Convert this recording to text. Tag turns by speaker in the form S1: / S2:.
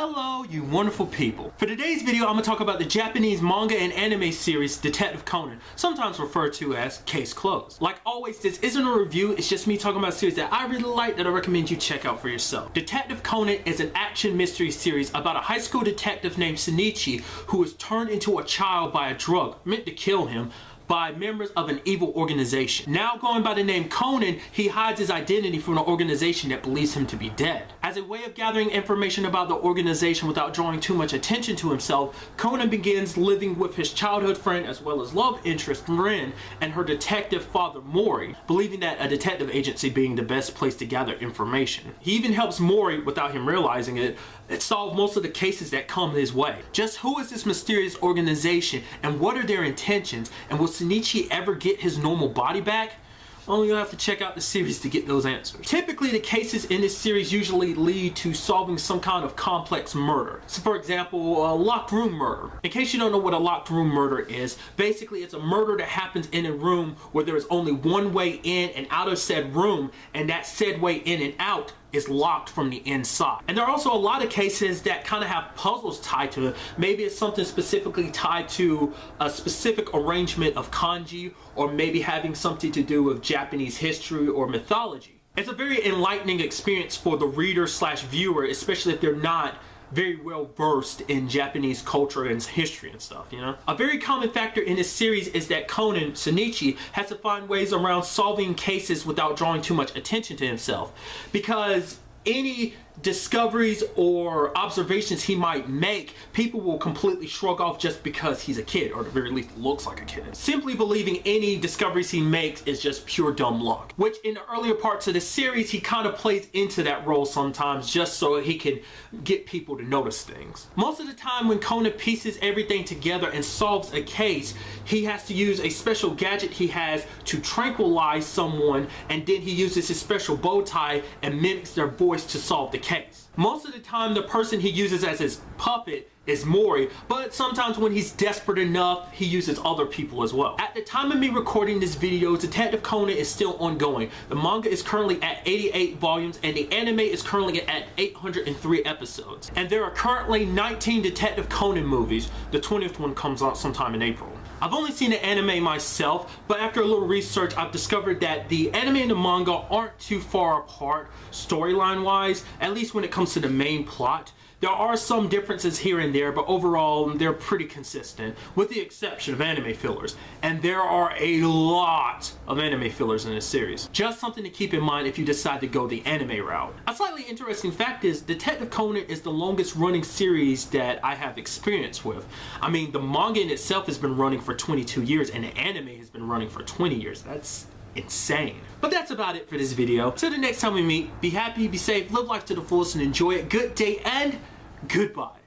S1: Hello, you wonderful people. For today's video, I'm going to talk about the Japanese manga and anime series Detective Conan, sometimes referred to as Case Closed. Like always, this isn't a review, it's just me talking about a series that I really like that I recommend you check out for yourself. Detective Conan is an action mystery series about a high school detective named Shinichi who is turned into a child by a drug meant to kill him by members of an evil organization. Now going by the name Conan, he hides his identity from an organization that believes him to be dead. As a way of gathering information about the organization without drawing too much attention to himself, Conan begins living with his childhood friend as well as love interest Rin and her detective father Mori, believing that a detective agency being the best place to gather information. He even helps Mori, without him realizing it, solve most of the cases that come his way. Just who is this mysterious organization and what are their intentions, and will Shinichi ever get his normal body back? Well, you'll have to check out the series to get those answers. Typically, the cases in this series usually lead to solving some kind of complex murder. So for example, a locked room murder. In case you don't know what a locked room murder is, basically it's a murder that happens in a room where there is only one way in and out of said room, and that said way in and out is locked from the inside. And there are also a lot of cases that kind of have puzzles tied to it. Maybe it's something specifically tied to a specific arrangement of kanji, or maybe having something to do with Japanese history or mythology. It's a very enlightening experience for the reader slash viewer, especially if they're not very well versed in Japanese culture and history and stuff, you know? A very common factor in this series is that Conan, Shinichi, has to find ways around solving cases without drawing too much attention to himself, because any discoveries or observations he might make, people will completely shrug off just because he's a kid, or at the very least looks like a kid. Simply believing any discoveries he makes is just pure dumb luck. Which in the earlier parts of the series, he kind of plays into that role sometimes just so he can get people to notice things. Most of the time when Conan pieces everything together and solves a case, he has to use a special gadget he has to tranquilize someone, and then he uses his special bow tie and mimics their voice to solve the case. Most of the time the person he uses as his puppet is Mori, but sometimes when he's desperate enough, he uses other people as well. At the time of me recording this video, Detective Conan is still ongoing. The manga is currently at 88 volumes and the anime is currently at 803 episodes. And there are currently 19 Detective Conan movies. The 20th one comes out sometime in April. I've only seen the anime myself, but after a little research, I've discovered that the anime and the manga aren't too far apart storyline wise, at least when it comes to the main plot. There are some differences here and there, but overall they're pretty consistent, with the exception of anime fillers. And there are a lot of anime fillers in this series. Just something to keep in mind if you decide to go the anime route. A slightly interesting fact is Detective Conan is the longest running series that I have experience with. I mean, the manga in itself has been running for 22 years and the anime has been running for 20 years. That's insane. But that's about it for this video. Till the next time we meet, be happy, be safe, live life to the fullest, and enjoy it. Good day and goodbye.